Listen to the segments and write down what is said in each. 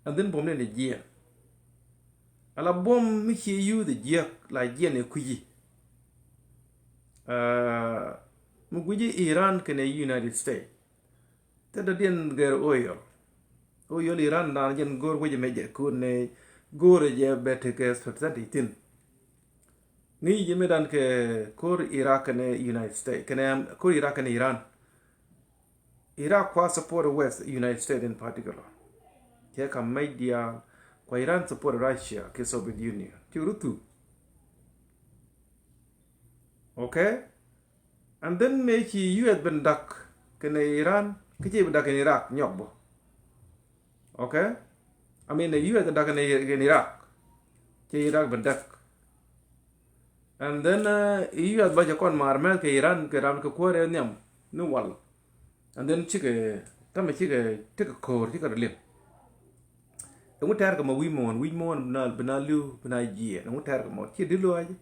and then bomb the year. Ala bomb me hear you the year like yen a kuyi. Muguji Iran can a United States. That didn't get oil. Oil Iran now yen go with a major could go a year better gas for 30. Ni Yemedan ke Kor Iraq and United States. Can I Kor Iraq and Iran? Iraq was support the West, United States in particular. Here come media, kwa Iran support Russia, ke Soviet Union. Churutu. Okay? And then make you had been duck, can Iran, kiji duck in Iraq, nyokbo. Okay? I mean, you had the duck in Iraq. Ke Iraq been duck. And then you had Bajakon Marmel, ke Iran, ke Ram ke Kore Nyam, no wall. And then chicka, Tama chicka, take a core, take a limb. And what target we mourn, Benalu, Benaji, and what target more, Kidilu,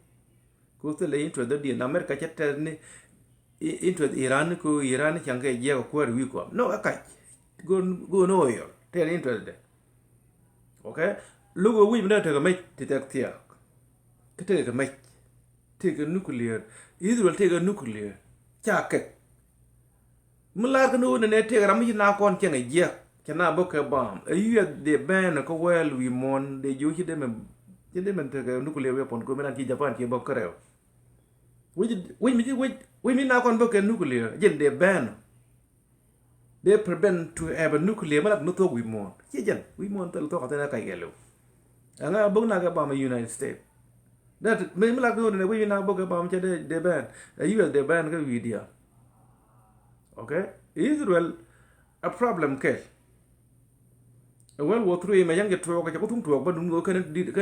go to the interest of the America chatterni into Iran, go Iran, Changa, Yah, where we come. No, a kite. Go no oil, tell interest. Okay? Look, we not take a mate, detect here. Take a mate. Take a nuclear. Israel take a nuclear. Chaka. Mulakano and they take a rammy now on can a year. Can I book a bomb? A year they ban a well we mourn, they use them and take a nuclear weapon, go and Japan, Kibokarel. We mean now on book a nuclear, yet they ban. They prevent to have a nuclear, but not we mourn. Yen, we mourn till talk at a yellow. And I bonaga bomb a United States. That may like good and we now book a bomb, they ban. A year they ban a video. Okay? Israel a problem case. A World War III, my younger talk, I got to talk, but no can did.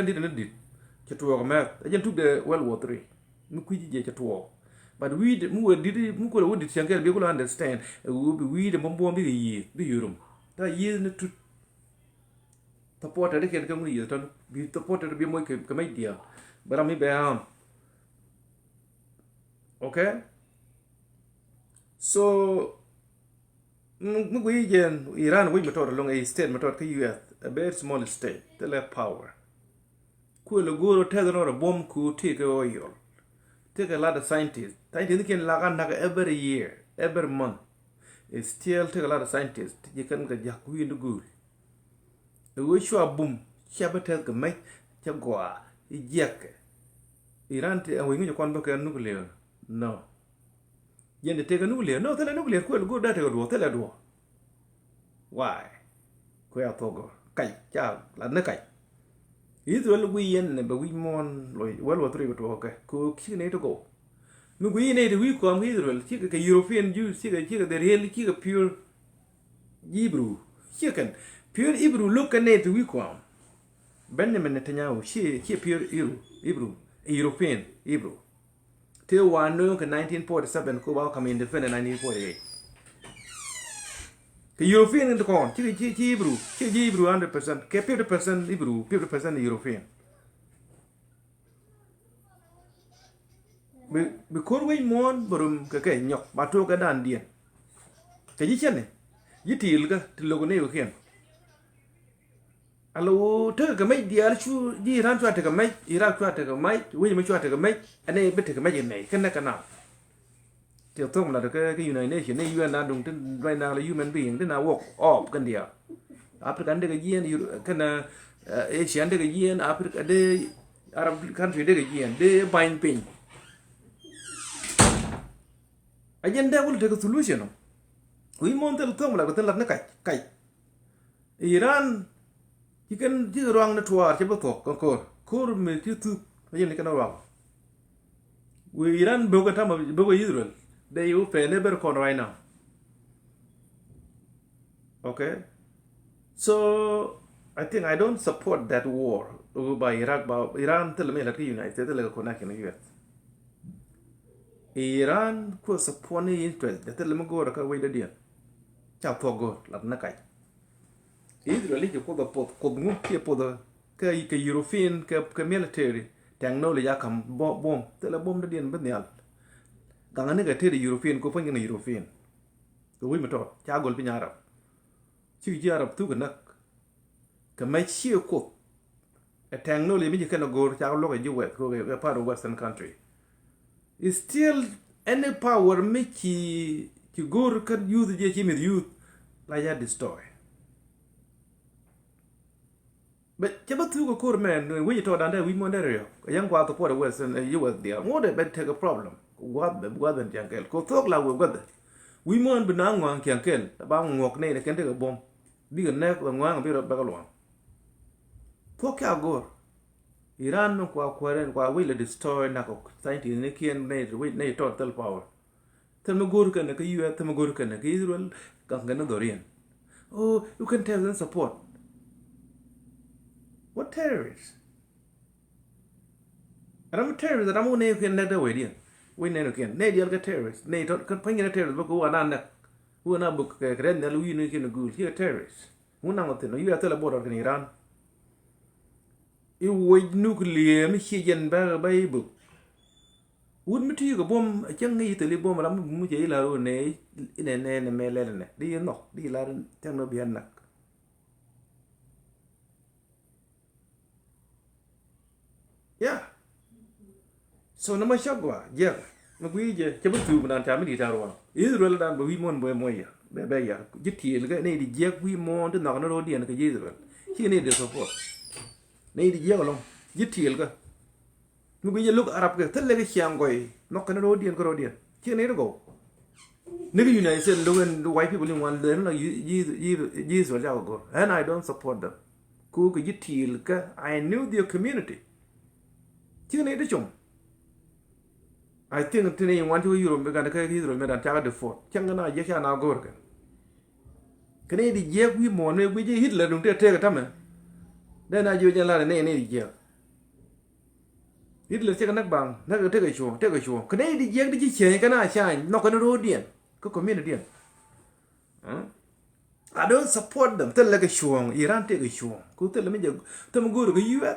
To math. I just took the World War III. Mukuji to walk. But we did Mukura would Shankel be able to understand. It would be we the bomb be the year, the Euro. That year to support a can come here, be supported to be more comedian. But I'm bound. Okay? So, Iran, we method along a state method US, a very small state, they have power. Cool go tell them a bomb could take oil. Take a lot of scientists. Scientists can lag every year, every month. It still take a lot of scientists. You can get Yaku in the good. The wish you are boom, Shabatel can make Chagua, Yak. Iran, and we need to convoke a nuclear. No. Yen they take a nuclear. No, tell a nuclear. Cool, go that or tell a door. Why? Queer Togo. Kai, child, like Nakai. Israel we and but we mourn well or three to okay. Cook to go. No, we need we come Israel. Chicken European Jews, chicken, the really chicken pure Hebrew. Chicken pure Hebrew look and it we come. Benjamin Netanyahu, she pure Hebrew, European Hebrew. Till 1947, Cuba come in defend in 1948. The European in the corn, Hebrew, 100%, 50% Hebrew, 50% European. Because we mourn, Burum, Kake, Nyok, Batoka Dandian. Kajichane, Yitilga, to Logone again. Allo, take a mate, the Alchu, the Iran to take a mate, Iraq to take a mate, William to take a mate, and they better make a mate, can neck now. Till Tom like the United Nations, you and I don't right now a human being, then I walk off Gandia. After can take a year, you can Asian take a year, Africa day, Arab country take a year, they bind pain. Again, that will take a solution. We want to tell like the Kai. Iran, you can do wrong the tour, Chabato, Kor make you two, again, can wrong. We Iran Bogota, Bogo Israel. They open never con right now. Okay? So I think I don't support that war by Iraq, but Iran tell me like the United States like a connect in the US. Iran could support the interest that tell them go away the deal. Chow Togo, like Nakai. Israel you put the pot, Kobu, the European military, technology, bomb, tell a bomb the deal, but the Ganga tell the European coping in the European. The women talk, Chagol Pinara. Chi Arab took a knock. ka mai chi ko a tang no le mi kana go cha lo ga US go ga part of western country is still any power me ki go kan youth je chi mi youth la ya destroy but chaba tu ko kur man we to dan we mo there yang kwa to for western US there more they take a problem what the jankel ko tok la we god we mo an bina ngwan jankel ba ngok ne ken te bom bi ga nek ngwan bi ro ba ga lo to ka go Iran no kwa kwaren kwa we le destroy na ko scientist ne kien ne we ne total power tem go kan ka US tem go kan ka Israel ka ngana dorian oh you can tell them support. What terrorists? And I'm a terrorist that I'm going to get that way. We never can. Nay, you'll get terrorists. Nay, don't bring a terrorist. But go on. Who are not book? Red, the Louis, you go. You're terrorists. Who now? You are tell about Iran. You would nuclear, Michigan, Bible. Would me to you a bomb, a young Italy bomb, and I'm Mujay, nay, in an enemy. Do you know? Do you learn? Tell me behind that. Yeah. So na mashagwa yeah magwije chabutu nan ta mi tarwa Israel dan bo wi mon bo moya be ya jiti ga ne di je wi mon de na no di an ka Israel chi ne de support ne di je lo jiti ga magwije look arab ga telle ga chiangoy no ka no di an ko di chi ne go ne bi United States lo and white people in one then like Israel go and I don't support them ku ga jiti ga I knew their community. I think today want to Europe began to carry Israel made and Chaka the fort. Changana Yaka Gorgan. Canadian Yak we mourn with Hitler don't take a time. Then I use a lot of name year. Hitler take a neck bang, never take a show, take a show. Canadian Yak the Chichen can I shine, knock on a road in, cook community. I don't support them, tell like a show, Iran take a show. Could tell me, them go to US.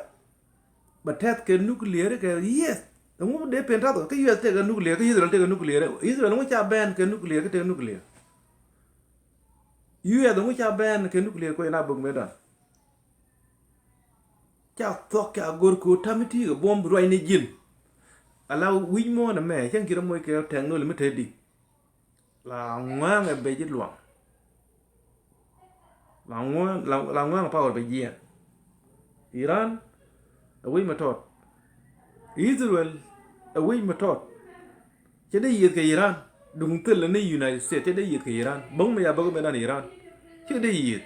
But that can nuclear, yes. The moment they paint out, can you take a nuclear? Israel take a nuclear. Israel, which are banned, can nuclear, take a nuclear. You are the which are banned, can nuclear, go in Abu Medan. Chow talk a good cool tamity, a bomb right in the gym. Allow we more than a man, can't get a more care, tang no limited. Long one a beget long. Long one power by year. Iran. Away my thought. Israel, away my thought. Chede yet Iran, don't tell the United States, Chede yet Iran, Bong me a bugman in Iran. Chede yet.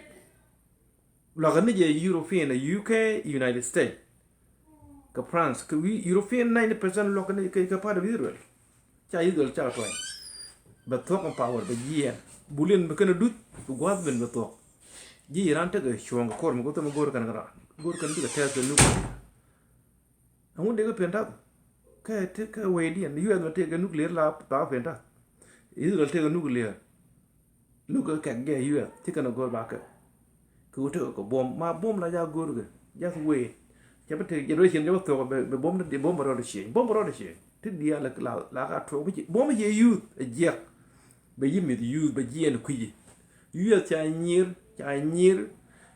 Laganija European, UK, United States. France, European 90% local part of Israel. Cha Israel, Cha Twain. But talk of power, but yeah, Bullion became a dude to go up when we talk. Ye Iran take a strong corn, go to Gorkan. Gorkan do a test the look. I won't take a penta. Take away and you have to take a nuclear lap, power penta. Israel take a nuclear. Look at get you, taken a go back. Go to a bomb, my bomb like a good. Just wait. Generation never thought about the bomb the bomb or the shame. Bomb or the shame. Did the like a troll, bomb ye youth, a jack. But you made youth, but ye and quiddy. You are Chinese,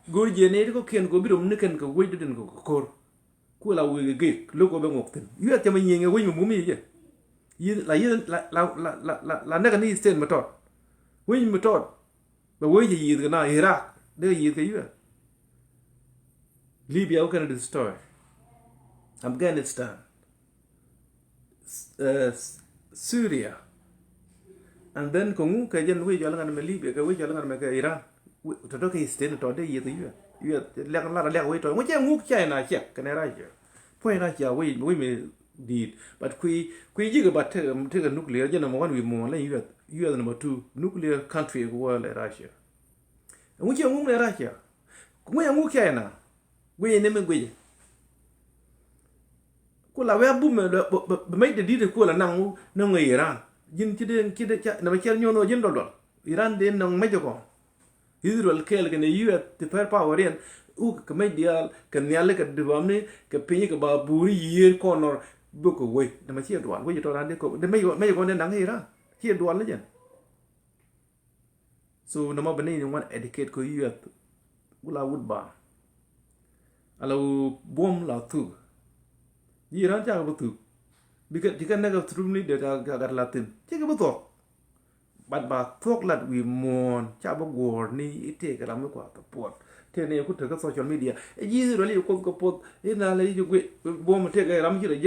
go generic can go bit of nick and go wait and go core. Cool, I will get look over often. You are telling away your mummy yet. You like la never stand method. When you method, the way you is now Iraq, there you are. Libya can destroy. Afghanistan, Syria, and then Kongu Kajan, which you're going to Libya, which you're going to make Iran. To talk is still today, you are like a lot of way to which I move China, check, can I write you? Point out your way, we may did, but we jig about take a nuclear, number one, we more like you are the number two nuclear country world at Russia. And which you move at Russia? We are move China. We name it. Kula we boom but make the deed cool and now no Iran. Jin Kid never kill you no general. Iran didn't know Mexico. Israel kill can you at the fair power in Ook make the can nearly at the Vomni, Capinic about Buri year corner book away. The machine one, where you told the may go in Iran. Here do a legend. So no more one educate you at Ula Woodbar. ala bom la tu Iran cha ba tu because you can never truly de ga latin che ga to bat ba thok lat wi mon cha ba gor ni ite ga lam ko ta pot te ne ku ta social media e ji ro li ko pot e na le ju bom te ga ram ji re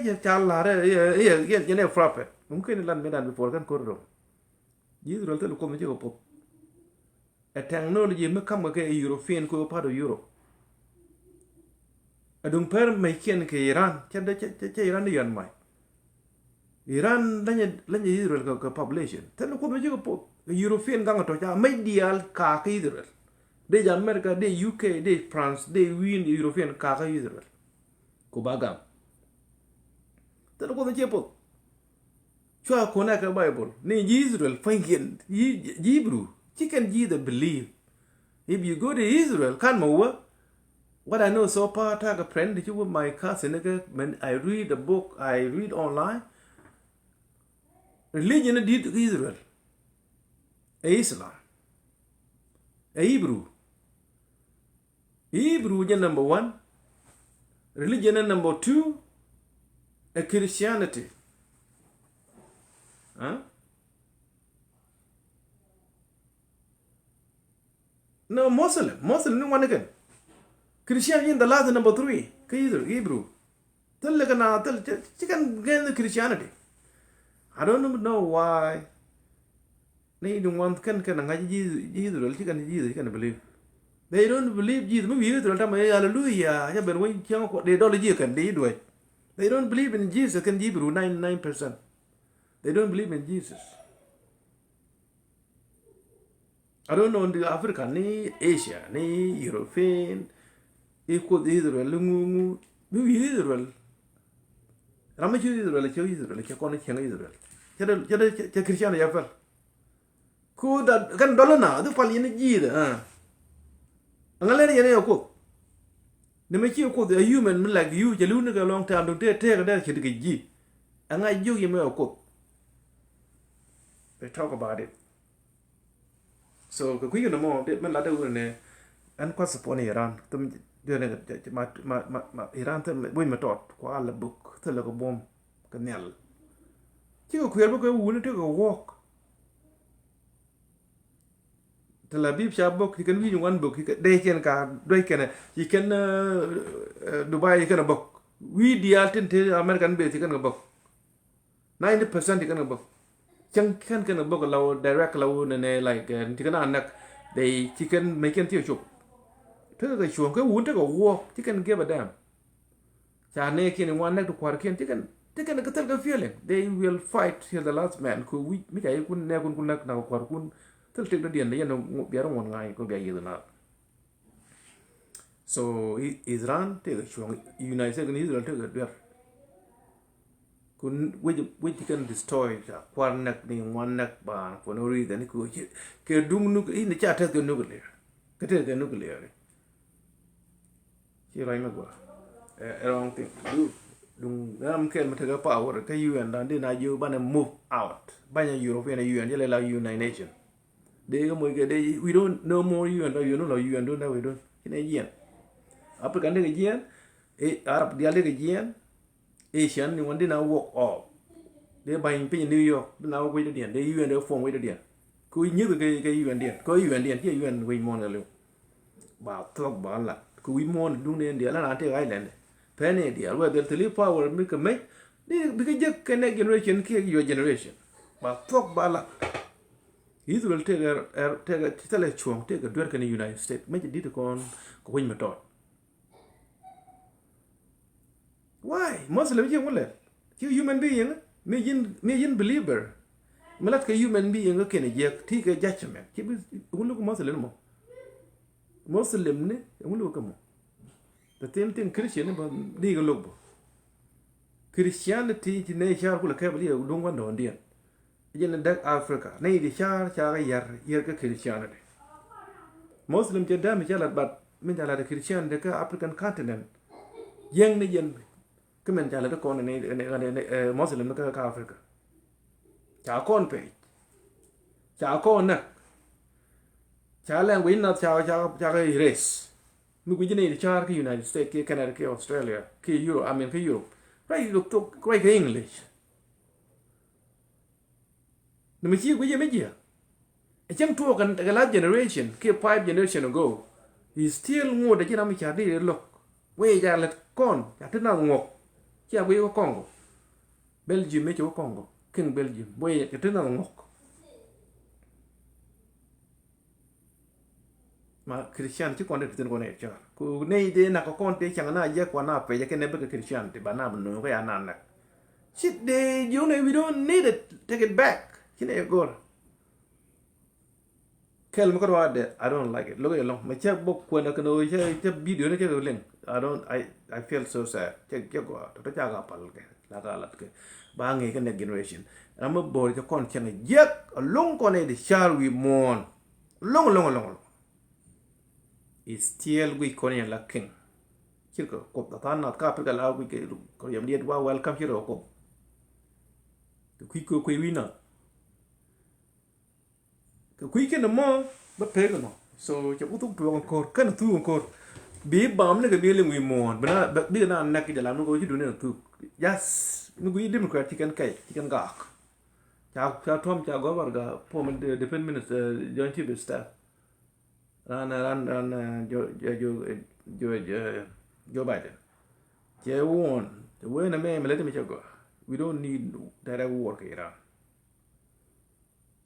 je cha la re ye ne frappe mungkin lan medan before kan kordo ji ro te ko me je ko pot a technology me kam ga European ko pa do Europe adung per mai kien ke Iran cha de Iran de yan mai Iran lanya Israel ka population tan ko me ko po European gang to cha mai dial ka Israel de America de UK de France de win European ka Israel ko bagam tan ko me po chwa ko na ka Bible ni Israel fangin Hebrew chicken the believe if you go to Israel kan mo what I know so far I have a friend that you with my cousin when I read a book I read online religion did Israel Islam Hebrew is number 1 religion is number 2 a Christianity huh? No Muslim no one again Christianity in the last number 3 Hebrew tell like na tell chicken gain the Christianity I don't know why they don't want can Jesus Jesus can believe they don't believe Jesus maybe Israel time hallelujah ya ben when they don't believe can they do it they don't believe in Jesus can Hebrew 99% they don't believe in Jesus I don't know in the Africa ni Asia ni European equal Israel lungu maybe Israel Ramachu Israel che kon che Israel che Christian ya fel ku da kan dolana du pal yin ji da ngale ne ne ko ne me chi ko the human like you je lu ne ga long time do te ga da che de ji anga ju yi me ko they talk about it so ko ku no mo de man la da ne an ko support ni Iran tum de ne ma Iran te bu ma tot ko ala book te la ko bom ka nel ci ko kwer ko wu ne te ko walk Tel Aviv sha book you can read one book they can ka do can you can Dubai you can book we the alternate American base you can book 90% you can book chang kan book law direct law ne like you can anak they chicken make it you chụp thế cái chuồng cái uốn thế cái walk you can give a damn cha ne kin one neck to kwar kin you can cái feeling they will fight till the last man ku we mi kai kun ne kun nak na kwar kun tel tek da dien da no biar ngon ngai ko biar yidna so Iran te ga chuang United States ni Israel te ga biar kun we can destroy ja kwar nak ni one neck ba for no reason ku ke dung nu ni cha te ga nuclear ke te ga nuclear chi rai ma gwa wrong thing to do dung nam ken ma te ga power ka UN dan de na you ban move out ban European UN je la United Nations they go more they we don't know more UN you know UN don't know we don't in a yen Africa de yen Arab dia de yen Asian ni one day now walk off they buying pin New York now we the they UN they form we the dia ku như cái UN dia có UN dia chứ UN we mon lu ba talk ba la ku we mon dung ne dia la na te island penny dia where the tele power make make because just connect generation ke your generation ba talk ba la Israel take a chuang take a dwerk in the United States make it did con ko win matot why Muslim you wala you human being me yin believer malat ka human being ko ken je ti ka judgment ki wulu ko Muslim ne wulu ko mo the same thing Christian ba di ga lobo Christianity ti ne shar ko la ka bali dong wan don dia yen dak Africa nei di char yar ka Christianity Muslim je da mi jala bat min jala da Christian de ka African continent yen ne yen ka men jala da kon ne Muslim ka Africa cha kon pe cha kon na cha lang win na cha race mi ku jine char ki United States ki Canada ki Australia ki Europe ki Europe right look to quite English no mi chi ku je me je a chang to kan the last generation ki 5 generation ago is still more da jina mi cha di look we ja let kon ya tana ngok cha we ko Congo Belgium me cho Congo king Belgium we ka tana ngok ma Christian ci konde tin ko ne cha ku ne de na ko kon te chang na ye kwa na pe ya ke ne be Christian te bana no ko ya na na shit de you know we don't need it take it back kine go kel mo ko wa de I don't like it look at long ma cha bok ko na ko no cha video ne ke len I feel so sad cha go to cha ga pal ke la ga lat ke ba nge ke ne generation am bo ko kon chang ye long ko ne de shall we mourn long is still we konya la king kirko ko ta na ka pe la we ke ko yam diet wa welcome hero ko ko wi na ko ke no mo ba pe no so cha utu tu ko kan tu ko bi bam ne ke bi le wi mo bana bi na na ki de la no ko ju ne tu yes no wi democrat kan kai kan ga cha tom cha go war ga po men defense minister joint chief staff ran Joe Biden. Joe won. The way na me let me go. We don't need that war Iran.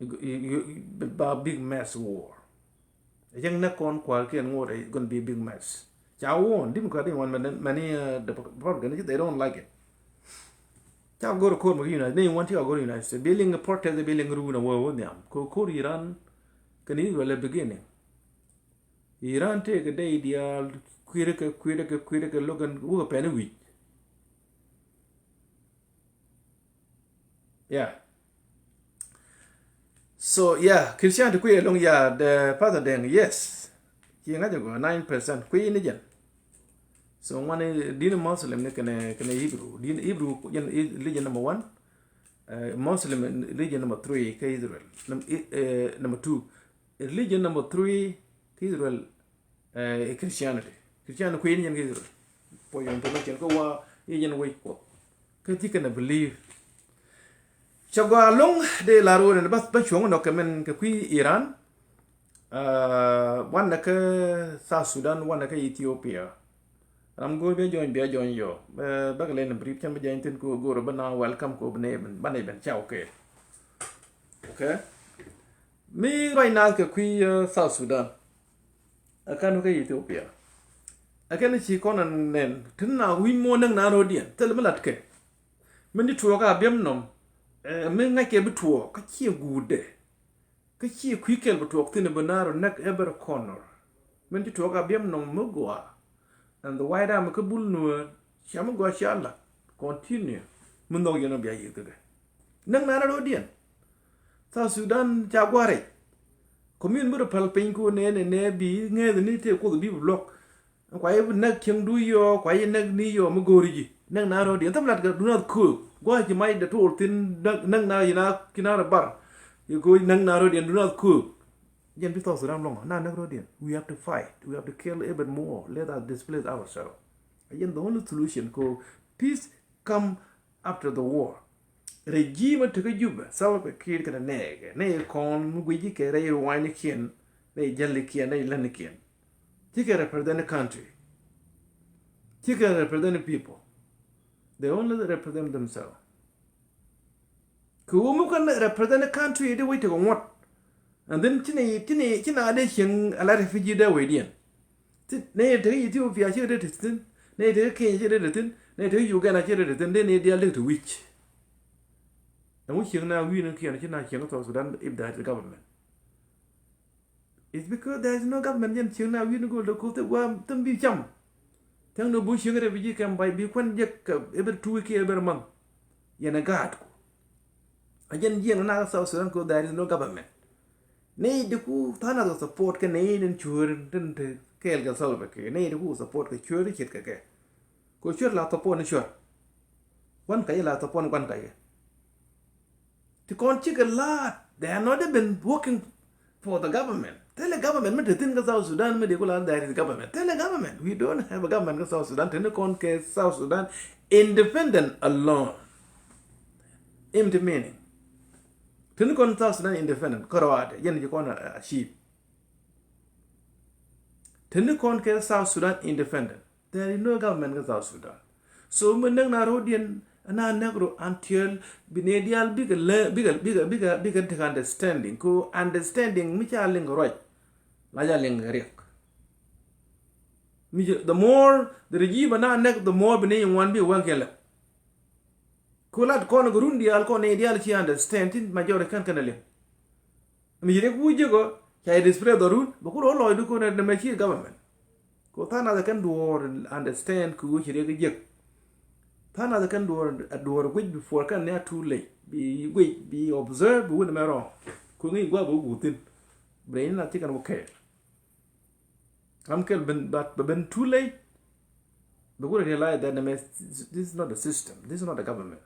A big mess war. I think na kon kwalkian war is going to be a big mess. Joe won. Democrat one many the Republicans they don't like it. Joe go to court United. They want to go to United States. Building a protest, building a rule war with them. Ko Iran can even the beginning. Iran take a day ideal quirk logan who a penny week. Yeah. So yeah, Christian to queer long the father then yes. He had to go 9% queen again. So one din Muslim can Hebrew. Din Hebrew religion number 1. Muslim religion number 3 Israel. Number 2. Religion number 3 Israel Christianity. Christianity queen yan Israel. Po yung tumachen ko wa yan way ko. Kasi ka na believe. Chagwa long de la ro na bas chong no kamen ka kui Iran. One na ka South Sudan, one na ka Ethiopia. I'm go be join yo. Bagale na brief chamba join tin ko go bana welcome ko bane ben cha okay. Okay. Me right now ka kui South Sudan. Akan ka Ethiopia. Akan chi konan nen tinna wi mo nang na ro dien tel malat ke. Men di tuo ka biam nom. Men na ke bituo ka chi gude. Ka chi kwikel bituo tin banaro nak ever corner. Men di tuo ka biam nom mugwa. And the white arm ka bul no sham go shala. Continue. Mun no yeno bia yi ke. Nang na ro dien. South Sudan jagware. Commune buru palpin ko ne bi nge ni te ko bi block kwa ye na king du yo kwa ye na ni yo mo goriji nang na ro di tam lat ga du na ku go ji mai de to tin nang na ina kinara bar you go nang na ro di du na ku yen bi to so ram long na ro di we have to fight, we have to kill even more, let us displace ourselves. Again the only solution ko peace come after the war. Regime to Juba, Salva Kir can a neg, nay con, we carry wine kin, nay jelly kin, nay lenikin. You can represent the country. You can represent the people. They only represent themselves. Kumu can represent the country the way to go what? And then China addition a lot of refugee there waiting. Nay, the Ethiopia, she did it, nay, the Kenya, she did it, nay, the Uganda, she did it, and then they are little witch. And we hear now we don't care South Sudan if there is a government. It's because there is no government yet. Now we don't go to court. Don't be jump. Tell no bush younger refugee can buy be one jack every 2 weeks every month. Yan a guard. Again, now South Sudan there is no government. Nay, the coup Tana support can aid and cure and kill the Salvake. Nay, the who support the cure kit. Go sure lot upon a sure. One kay lot upon one kay. To con chick a lot. They are not even working for the government. Tell the government, me think South Sudan, me there is government. Tell the government, we don't have a government in South Sudan. Tell the South Sudan independent alone. Empty meaning. Tell the South Sudan independent. Korowade, yen you can achieve. Tell the South Sudan independent. There is no government in South Sudan. So me nang narodian na negro until binedial bigger understanding. Ko understanding me chaling right. The more the regime na nek the more bene one be one killer. Kulat kon gurundi al kon ideal chi understand in majority kan kanale. Mi jere ku jego ya display the rule but ko lo do ko na the government. Ko tana da kan do understand ku jere ge jek. Tana da kan do which before kan na too late. Be observe when me wrong. Ko ngi gwa bo gutin. Brain na tikan okay. But too late. But we realize that this is not the system. This is not the government.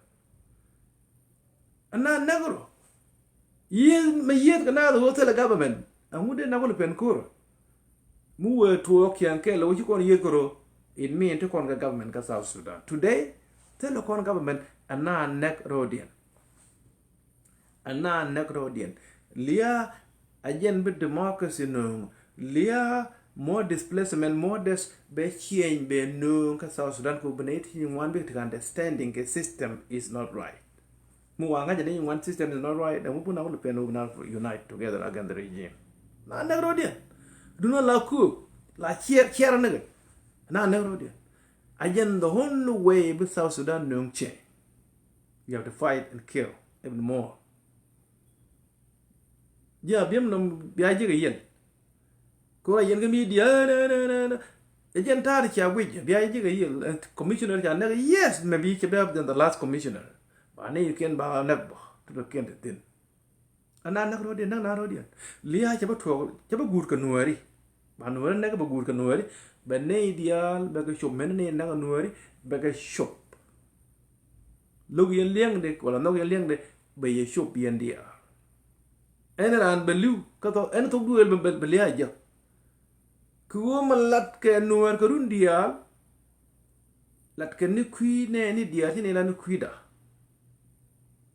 And now, negro. Yet another hotel government. And we didn't have a pencore. Move to Okian Kello, which you call Yekoro, it means to con government of South Sudan. Today, tell the con government and now neck rodian. And now neck rodian. Leah, again, with democracy, no. Leah. More displacement, more be change, be no, South Sudan could be one big understanding a system is not right. Muanga jadi one system is not right, and we put our pen unite together against the regime. Na negrodian. Do not allow coup. La cheer nigga. Na negrodian. Again, the only way with South Sudan no change. You have to fight and kill even more. Yeah, bim no biaji yen. Ko yen ga media na again tar cha wit biaji ga yen commissioner cha na yes maybe ke better than the last commissioner. Ba ne you can ba na to the can tin. Ana na ro de na ro de. Liya cha ba to cha ba gur ka nuari. Ba nuari na ga ba gur ka nuari. Ba ne ideal ba ga shop men ne na ga nuari ba ga shop. Log yen liang de ko la no yen liang de ba ye shop yen dia. Ena ran belu ka to en to duel ba liya ja. Kuo malat ke nuar karun dia lat ke ni kui ne ni dia ni la ni kui da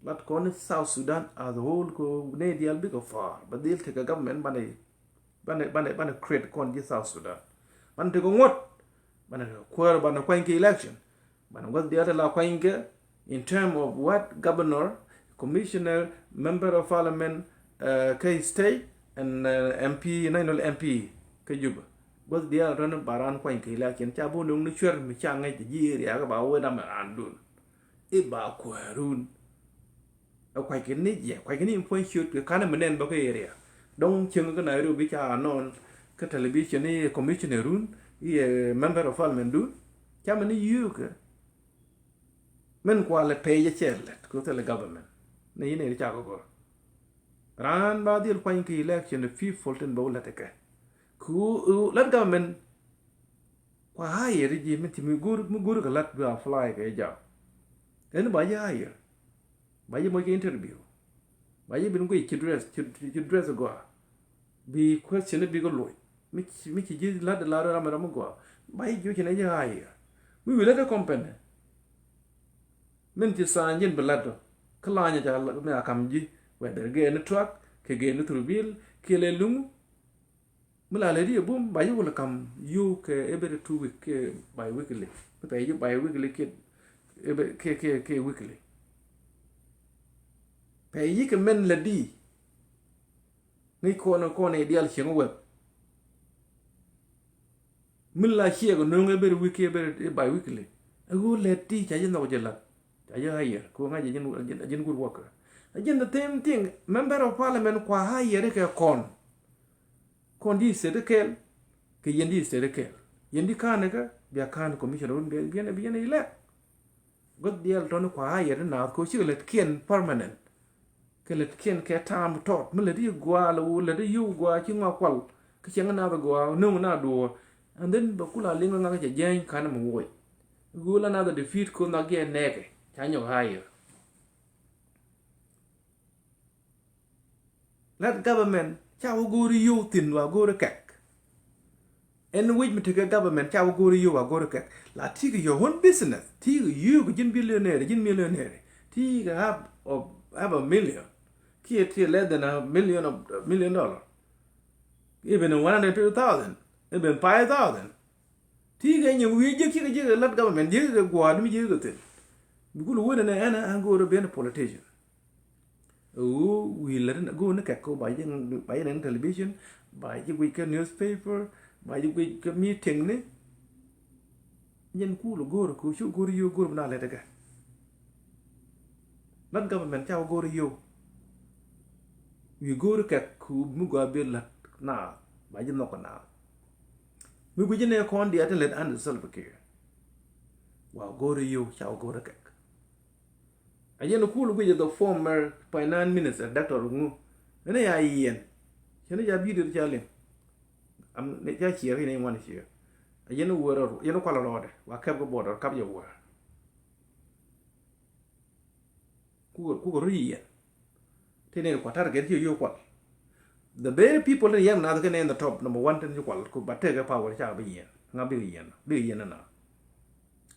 lat ko ni South Sudan as a whole ko ne dia big of far but they'll take a government bane create kon di South Sudan ban te ko ngot ban ko ban ko election ban ngot dia la ko in term of what governor commissioner member of parliament K state and MP national MP ke juba was dia ran baran ko in la ken cha bo nung ni chwer mi cha ngai ti ji ya ga ba we na ma andun e ba ko run a ko ken ni ya ko ken ni point shoot ke kana menen ba ko area dong cheng ko na ru bi cha non ka television ni commissioner run e member of parliament du cha mani yu ke men ko le pay je cherlet ko tele government ni ne cha ko ran ba dil ko in election the fifth fulton bo la te ke ku let government kwa higher regime ti mi gur ka lat ba fly ka ja en ba ya higher ba ye mo ke interview ba ye bin ko ki dress go bi question bi go loy mi ki ji lat la ra ma go ba ye ju ki na ya higher mi wi let a company min ti san yin belado kala nya ja me akam ji whether ge na truck ke ge na turbil ke le lungu mula lady boom by you will come you every 2 week by weekly but you by weekly ke weekly pay you can men lady ni ko na ideal shin web mula here go no every week every by weekly go lady cha no jela cha ya higher ko nga jin good worker again the same thing member of parliament kwa higher ke kondi sedekel ke yendi sedekel yendi kanega bia kan commissioner bien ile god dial ton kwa ayer na ko chi let kien permanent ke let kien ke tam tot me le di gwa lo le di yu gwa chi ngwa kwal ke chen na ba gwa no na do and then ba kula linga nga ke jen kan mo wo gula na the defeat ko na ge nege chanyo higher let government Chao go to you thin wa go to kek. And which me take a government chao go to you wa go to kek. La take your own business. Take you jin billionaire, jin millionaire. Take have a million. Ki less than $1 million. Even $150,000. Even 5,000. Take any we just let government you go on me you thing. Because we and go to be a politician. Oh, we let it go in the caco by the television, by the weekend newspaper, by the week meeting. Yen cool go to Kushu go to you, go to let again. Not government, shall go to you. We go to Kaku Muga Bill now, by the knock now. We begin a con the athlete and the silver care. Well, go to you, shall go to Kak. I know cool with the former finance minister, Dr. Rungu. And I yen. Can I be the challenge? I'm not here in one here. I know word, you know, color order, what cap a border, cap your word. Who read? Take a quarter get you what? The very people in young Naath can end the top number 1 10 equal, but take a power shall be yen. Now be yen and now.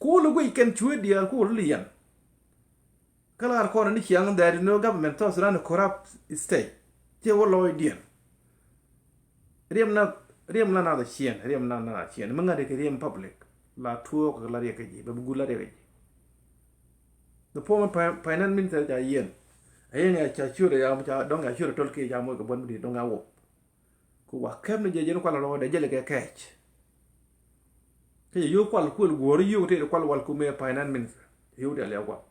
Cool away can chew dear cool lian. Kalar corner young, there is no government toss around a corrupt state. Tewa Lloyd Dian. Riam na the chien, Riam na chien, Mangade Riam public, La Tuok Lariaki, Babugula. The former finance minister are yen. I ain't a sure don't I sure told Kay Jamuk one day don't go. Who are kept the general the jelly catch. You call cool worry you take the qual Walcume finance minister. You tell you what.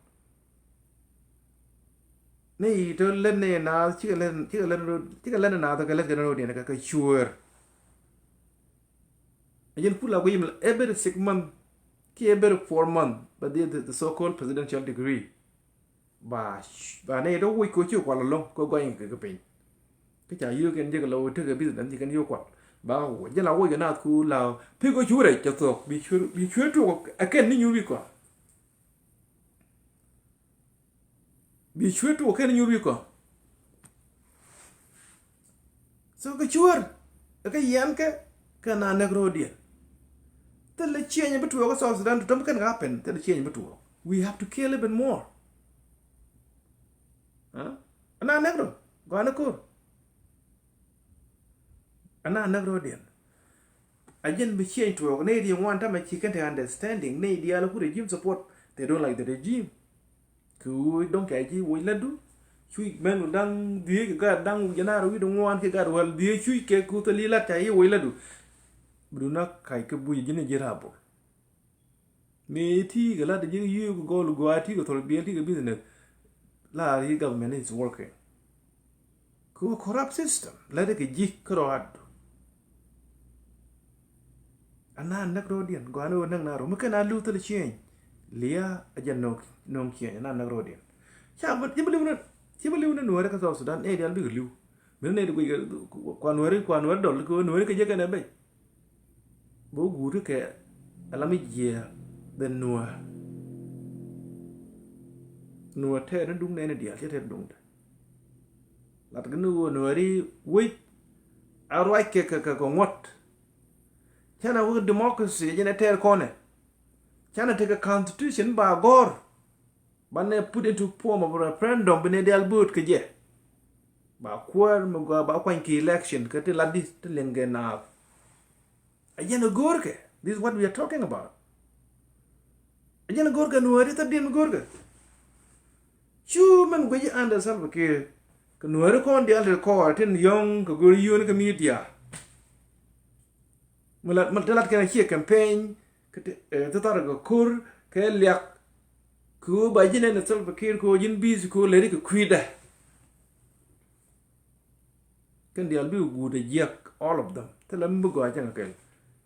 Nay, don't let me now, chicken another Galatian and a sure. I didn't pull away every 6 months, every 4 months, but the so called presidential degree. Bash, but I don't wait with you while alone, go going to pain. Pitcher, you can take a low, take a business, you can you what. Bow, yellow, way you're not cool now. Pick what you rate, just talk, be sure to walk. I can't you recall. Be sure to walk in your recall. So get sure. Okay, Yanka can I never dear. Tell the change between us South Sudan to can happen, tell the change between. We have to kill a bit more. Huh? And I never go on a cool. And I never did. I didn't be changed to a Canadian one time. I can't understanding. Nay, the other regime support. They don't like the regime. Who don't care. We let do. Sweet men who done the God down. We don't want to get well. The sweet cake could lila tay. We let do. Bruna Kaikabu in Jirabo. May tea a lot of you go at you to be a business. La government is working. Corrupt system. Let it get corrupt. And now, Nagrodian, go on and now, Macana Luther change. Leah, a gen no king, and Nagrodian. Yeah, but you believe in Noricas also done, I'll be you. Will need we one dollar go and work a jack and a bay. Bo good care. Allow me year, then Noah. Noah tear and doom any deal, get it doomed. Like a new worry, wait. I'll write cake on what? China with democracy in a tear corner. China take a constitution by Gore. But they put into form of a referendum when they boot kaje. Ba queer muga ba kwanki election katila this to Lienge Naath. Again a gorke. This is what we are talking about. Again a gorka no edit a dim gorka. Human way under Salvacare. Can no record the other court in young Guru media. Matalat can hear campaign, Tatarago Kur, Keliak, Ku by Jin and Salvacare, Ko Jin Bees, Ko Leric Quida. Can the Albu good a yak, all of them. Tell them Bugo, I can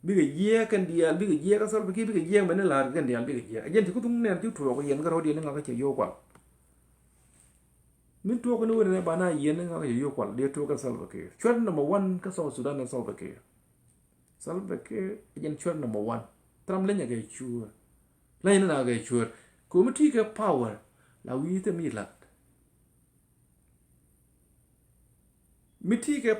big a year can the big a year, Salvacare, big a year, Manila, can the big a year. Again, to come near to a younger audience and a yoga. Min talk no ne bana yen nga yo kwal de to ka Salvacare. Chord number 1 ka South Sudan and Salvacare. Salvacare again chord number 1. Tram lenya ga chua. La ina na ga chua. Committee ka power la wi te mi lat. miti ke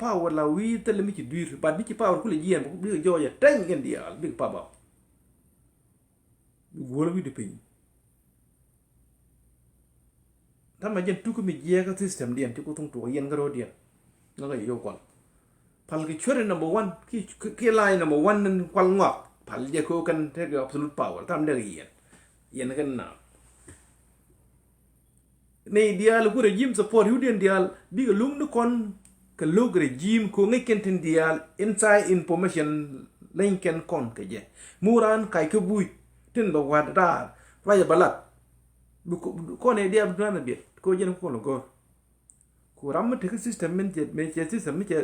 power la wi tele mi ci dur ba di ci power ku le jien ko bi jo ya tan ngeen dial bi paba wala wi de pin tan ma jen tuku mi je ka system dien ti ko tung to yen garo dien nga yo kwal pal ki chore number 1 ki line number 1 nan kwal ngok pal je ko kan te absolute power tam de yen kan na nei dial ku regime support hu dien dial bi ga lung no kon ka log regime ko ngai kenten dial inside information lain ken kon ke je muran kai ke bui tin ba wad da raya balat ko ne dia bdana bi ko jen ko no go ko ram te system men je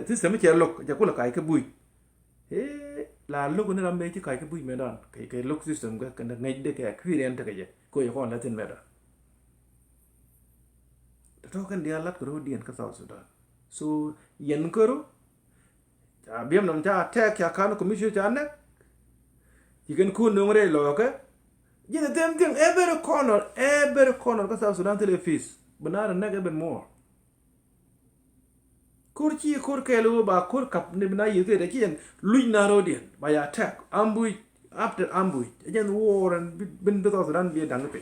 system che lok ja ko la kai ke bui la lok ne ram me ti kai ke bui me dan kai lok system ga kan ngai de ke experience ke je ko yo kon la tin me da to kan dia lat ko dien ka South Sudan so yen koro ta biam nam ta attack ya kan commission ta ne jigen ku no ngre lo ka jina dem dem every corner ka South Sudan tele fees banar na ga ben more kurci kur kelo ba kur kap ne bina yete de kien luj na rodien ba ya attack ambush after ambush again war and bin 2000 bi dang pe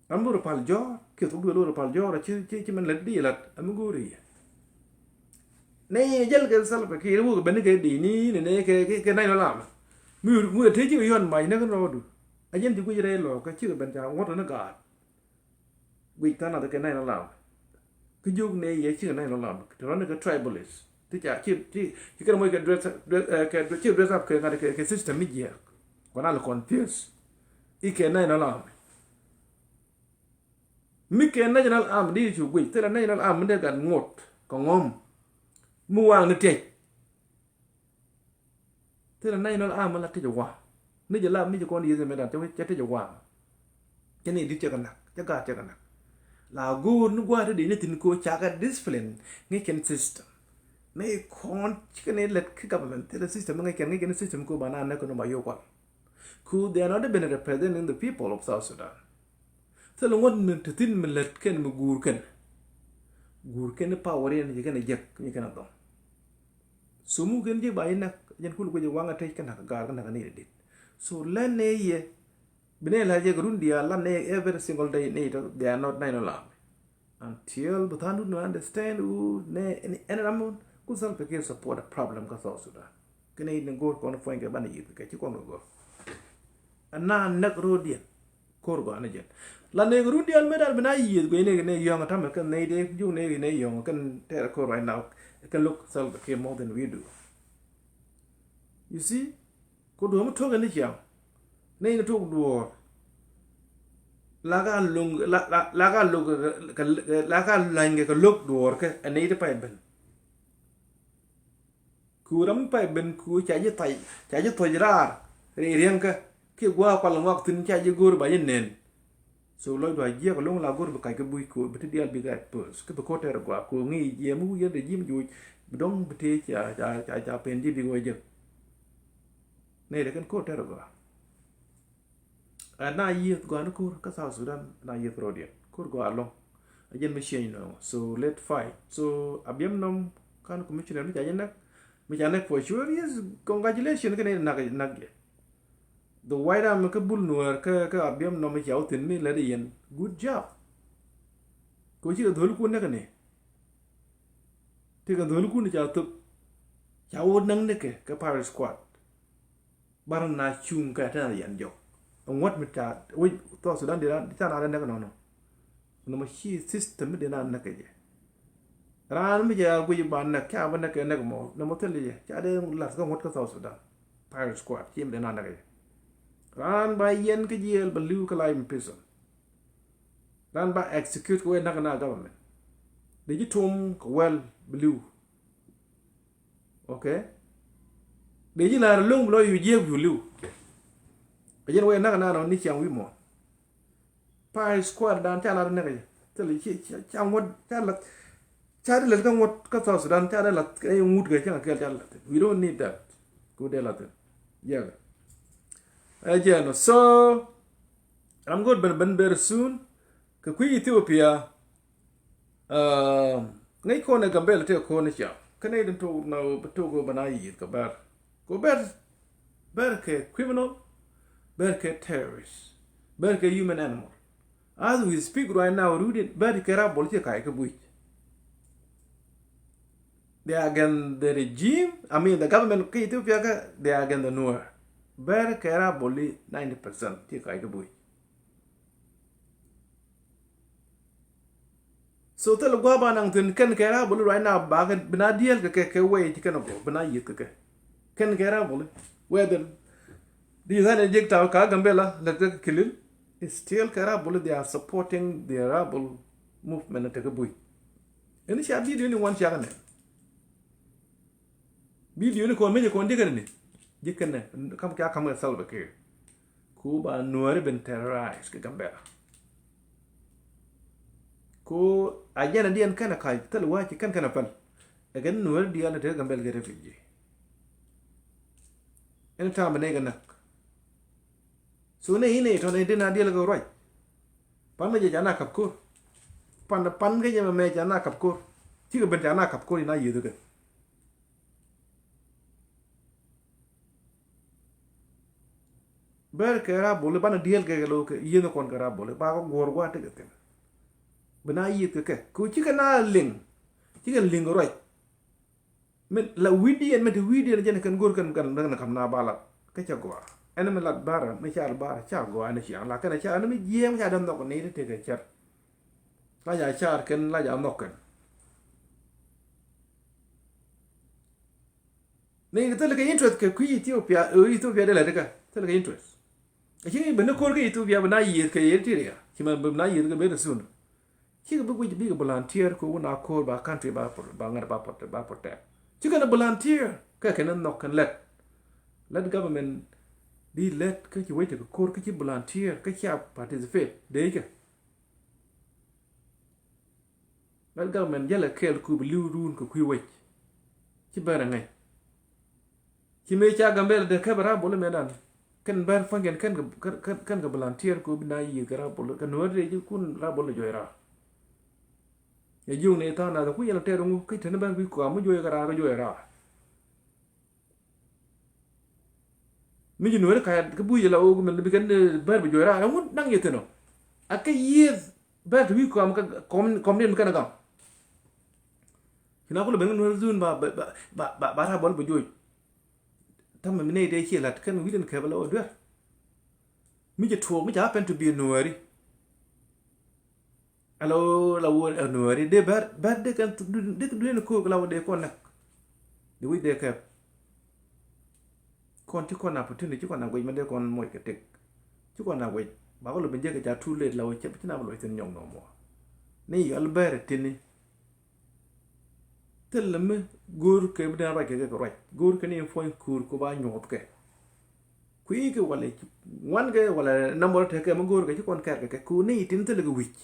ambur pal jo ke to do pal jo ra ci man laddi lat am gori ne jel ke sal pe ki ru ben ke di ni ne ke nai la ma mu te ji yon mai na kan rodu again ti ku jere lo ka ci ben ja ngot na ga wi ta na ke nai la cái dục này vậy chứ này nó làm thì nó là cái tribalist thì chả chỉ cái mấy cái dress up cái system ấy gì còn nó là confused ý cái này nó làm mấy cái này nó làm đi chủ quỷ tức là này nó làm mình gần ngột còn ngon mua hàng nó chạy tức là này nó làm mình là cái gì nếu giờ làm mấy cái con đi rồi mình làm cho cái gì cái này đi chơi cái nặng cái nặng la go nu gwa de ne tin ko chaga discipline ngi ken system ne kon chikene let government the system ngi ken system ko bana na ko no mayo kwa ku they are not been representing the people of South Sudan so lo ngon min tin min let ken mu gur ken power yen je ken jek ni ken do so mu ken je bay nak yen ku ko je wanga tay ken ga ga ni dit so len ne ye bine la je grundia la ne every single day ne they are not nine alarm until but I don't understand who ne and ramon ku sal pe ke support a problem ka South Sudan kene ne go ko no foin ke bani yit ke ci ko no go ana nak rodien ko go ana je la ne grundia me dal bina yit go ne yong tam ke ne de ju ne yong kan te ko right now can look sal pe more than we do you see ko do mo to ga ni ya này nó thuộc đùa lá gan lành cái lúc đùa cái anh ấy phải bên cú đấm phải bên cú chạy như thầy ra riêng cái qua qua lòng tin chạy như guru bảy nền số lối đuổi giết cái lúc là guru cái bụi cú bị điên bị gạt bớt cái bậc côté qua cú nghĩ gì mu gì để gì mà vui đông bị thế chả pen gì bị gọi giật này là cái côté qua na yet go an kur ka South Sudan na yet rodian kur go along ajen machine no so let fight so abiam nom kan commissioner mi janek for sure yes congratulations kan na the white arm ka bul nuar ka abiam nom mi jaw tin mi la yen good job ko chi dol ku ne kan te ka dol ku ni jaw tup jaw nang ne ka power squad bar na chung ka ta yan jo ông what mit ta oi to Sudan de ta na da no no ma shi system de na na ke ran mi ja gu ba na ka ba na ke na mo no mo tele ja de la ko ngot ka South Sudan Pirate Squad team de na na ke ran ba yen ke jel ba liu ka lai in prison ran ba execute ko na na government de ji tum ko well blue okay de ji la long lo yu je yu liu bây giờ na nó ni chang wi mo Pirate Squad dan cha la ne ke tele chi chang ngot cha le ka ngot ka South Sudan cha la cái ngut ke cha ke cha la we don't need that go de la te yeah again so I'm good ben very soon ka kui Ethiopia ngai ko na Gambia te ko na cha kana idin to na to go bana yi ka bar go bar ke criminal bar ke terrorist bar ke human animal as we speak right now rooted bar ke ra bol che kai ka bui they are against the regime. I mean, the government of Ethiopia, they are against the Noor. Ber kera boli 90%. Tika ito bui. So tell go ba nang tin ken kera boli right now bagan bina deal ke way tika no go bina yit ke ken kera boli whether these are eject out ka Gambela let the kill is still kera boli they are supporting the rebel movement at bui. Ini siya video ni one siya kan. Video ni ko meje ko ndigal ni jikene kam ka kam salba ke ku ba nuore ben terrorize ke Gambela ko ajana dian kana kai tal wachi kan kana pal again nuore dian te Gambela ke refugee en ta mane ga nak so ne ine to ne dina dial go right pan me jana kap ko pan ke jama me jana kap ko ti ga ben jana kap ko ina yidu ke ber kera bole bana diel ke lo ke yeno kon kera bole ba ko gor gwa te ke bana yit ke ku ci kana ling ci kan ling roy men la widi en met widi en jene kan gor kan na kam na bala ke ca gwa en me lat bara me ca bara ca gwa ne ci ala kana ca ne me jiem ca dam no ko ne te ke cer la ja char ken la ja nokken ne te le ke interest ke ku Ethiopia de la de ka te le ke interest Aki bena korga itu biya bena yir ke yir tiri ya. Kima bena yir ke bena sun. Kika bi volunteer ko una kor ba country ba ngar ba porte. Kika na volunteer ka kena nok kan let. Let government di let ka ki wait ko kor ka ki volunteer ka ki participate de ka. Let government yala kel ku liu run ko ku wait. Ki bara ngai. Ki me cha Gambela de ka bara bole medan. Kan bar fangen kan ga volunteer ko bina yi gara bol kan worde ji kun ra bol joira ya jung ne ta na ku yela teru ngu kai tan ban bi ko mu joy gara ga joira mi ji no ka ka bu yela o men bi kan bar bi joira ngu nang yeteno aka yi bar bi ko am ka kom ne kan ga kina ko le ben no zun ba ra bol bu joy Tama mine de chi lat kan we didn't kabala odwa mi je tuo mi ja happen to be nuori alo la wo nuori de bar de kan de ko la wo de ko nak de we de ka kon ti kon na opportunity ti kon na we man de kon moy ke tek ti kon na we ba ko lo ben je ka ja tu le la wo che ti na lo ten nyong no mo ni albert tini telme gur ke bida ba ke ko right gur ke ni foin kur ko ba nyop ke kui ke wala wan ke wala number te ke mo gur ke kon kar ke ku ni tin tele go wich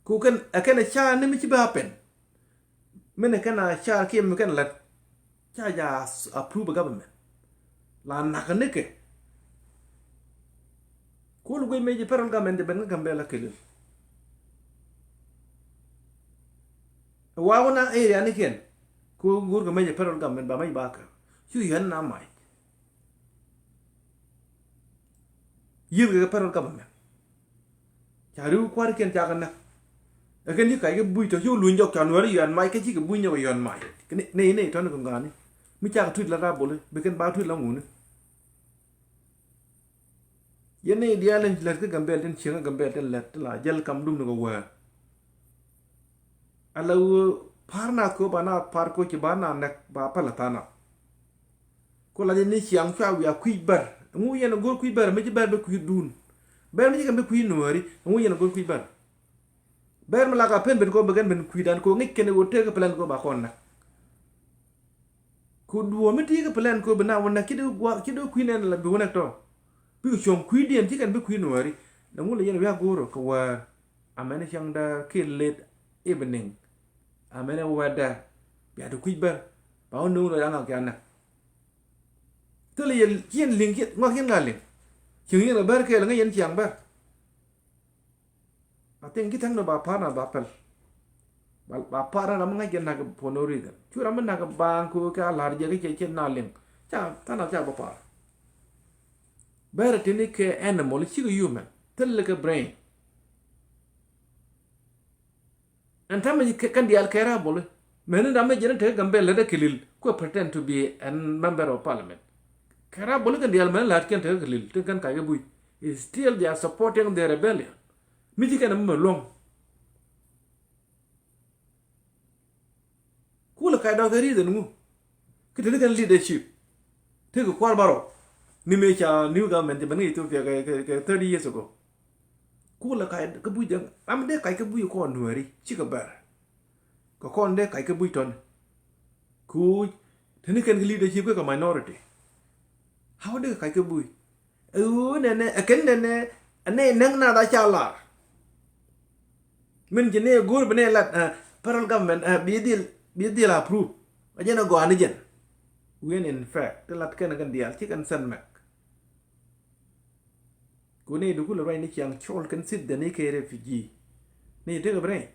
ku kan akana cha ni mi ci ba pen mene kana cha ke mi kan la cha ja approve government la nakane ke ko lu go meje peron government de ben Gambela ke Wawuna area ni ken ko gur ga meje perol government ba mai baka yu yan na mai yu ga perol government charu kwar ken ta kana akan ni kai ga bui to yu luin jok chan wari yan mai ke chi ga bui nyo yan mai ne to na ngani mi cha tweet la ra bole be ken ba tweet la ngune yene dia len la ga gambel den chenga gambel den la la jel kam dum no wa Alau parna ko bana par ko ki bana nak ba palatana ko la ni chiang cha wi akuibar ngu yena gor kuibar me bar be ku dun ber me ga be ku nori ngu yena gor kuibar ber ma la ga pen ben ko be ben ku dan ko ngik ken wo te ga plan ko ba kon nak ku duo me ti ga plan ko bana wona ki do ku nen la be wona to bi chom ku dien ti kan be ku nori na ngu le yena wi goro ko wa amene chiang da kilet evening amene wada ya do kuibar ba onu no yang ga na to le yen ling ngo yen ga ling chung yen bar ke la ngen chiang ba I think kita no ba para ba pel. Ba para na mga gen na for no reason. Chura man na bang ko ka large ke na ling. Cha tana cha ba para. Better tini ke animal chi human. Tell ke brain. And time kan di al kera bol. Men da me jene te gambe le de kilil ko pretend to be a member of parliament. Kera bol kan di al men lat ken te kilil te kan ka bui. Is still they are supporting the rebellion. Miti kan mo long. Kula kai da reason mu. Kite kan leadership. Te ko kwar baro. Ni me cha new government ban Ethiopia ka 30 years ago. Kula kai ka bui jang am de kai ka bui ko nuari chi ka bar. Ko kon de kai ka bui ton. Ku tani kan leadership ka minority. How de kai ka bui? Nene aken nene ane nang na da cha la. Min jene gur bene lat federal government bidil approve. Ajena go anijen. When in fact the lat kan dial chi kan san mak. Kuni du kula rai ni kyang chol kan sit da ni ke refugee. Ni de gabre.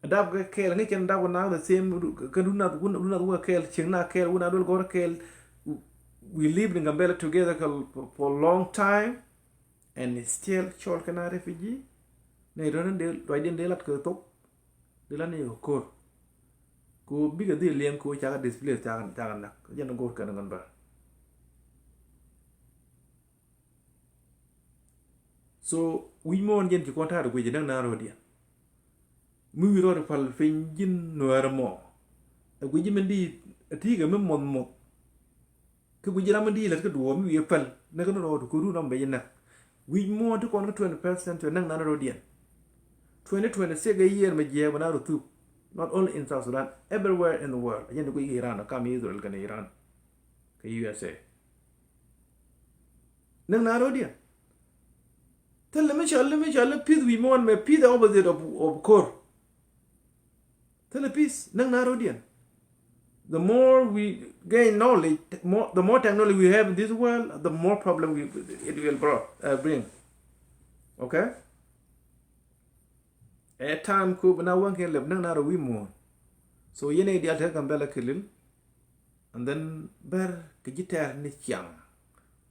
Adab ga kel ni kan da na the same kan una kel chingna kel una dul gor kel. We lived in Gambela together for a long time and still chol kana refugee. Nei ron de roiden de lat ko tok. De la ne ko. Ko biga de lem ko cha display cha nak. Jan go kan ngan ba. So we mon jen ki konta ko je na ro dia. Mu wi ro fal fin jin no armo. E ko ji men di atiga mem mon mo. Ke bu jira mandi la ke do mi yefal na ko no ko ru nam be na we mo to kon 20% to nang na ro dia 2026 a year me je bana ro tu not only in South Sudan everywhere in the world again ko Iran ka mi Israel kan Iran ka USA nang na ro dia tell me shall peace we mo me peace the opposite of core tell peace nang na ro dia. The more we gain knowledge, the more technology we have in this world, the more problem it will bring. Okay? At time ko na wan ke leb na ro wi mo. So yene di alter Gambela kilil and then ber ke gitar ni kyang.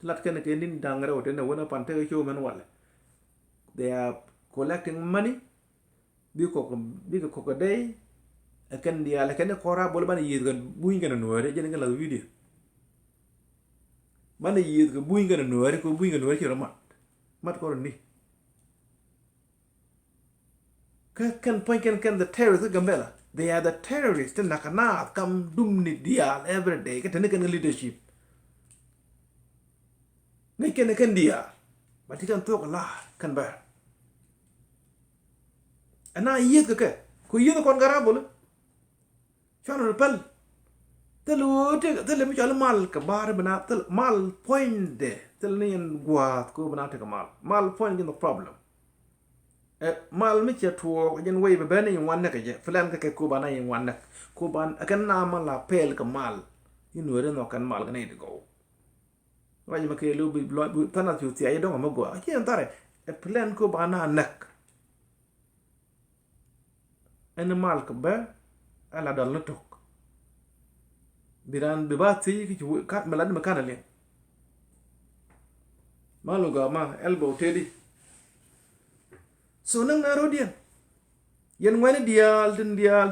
Tlat ken ke nin dangaro te na wona pante ko men wala. They are collecting money bi ko day akan dia la kan ko ra bol ban yid gan buin gan no re jen gan la video ban yid ga buin gan no re ko buin gan no re mat ko ni kan point kan the terrorists Gambela they are the terrorists na kana kam dum ni dia every day kan kan leadership ngai kan dia ba ti kan to la kan ba ana yid ka ko yid kon gara bol Chano pel telu mi chalo mal ka bar bana tel mal point de tel ni guat ko bana te mal point in the problem mal mi che to jen way be bani wan ka je flan ka ko bana yin wan ko ban akan na mala pel ka mal yin wore no kan mal ka ne go waj ma ke lu bi tana tu ti ay do ma go ki antare plan ko bana nak en mal ka ba ala dal na tok biran bibati ki kat malad makana le maluga ma elbow tedi so nang na rodian yen wani dial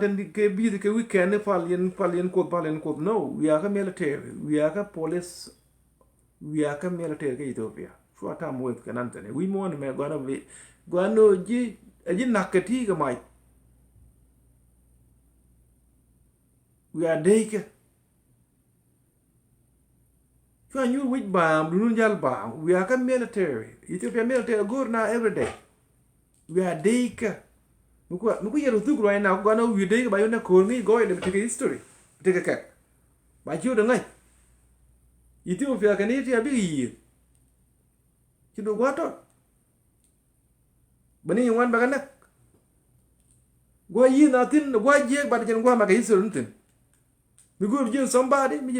den ke bi ke weekend fal yen ko no we are military we are police we are military ke Ethiopia so ata mo ke nantane we mo me gwana ji nakati ka mai we are deke. So you with bam, dunjal bam. We are military. Ethiopia military go now every day. We are deke. Muku yero tu right now. Go now we deke by na korni go in take history. Take a cake. By you the night. Ethiopia can eat a big year. You do what? Bani you want bagana. Go ye nothing. Go ye but can go make history. Mi gur jin somebody mi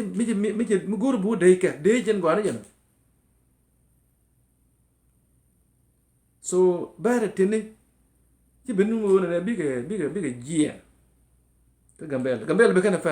gur bu de ke de jen gwana jen so bare tene ci benu wona biga jien ka gambel be kana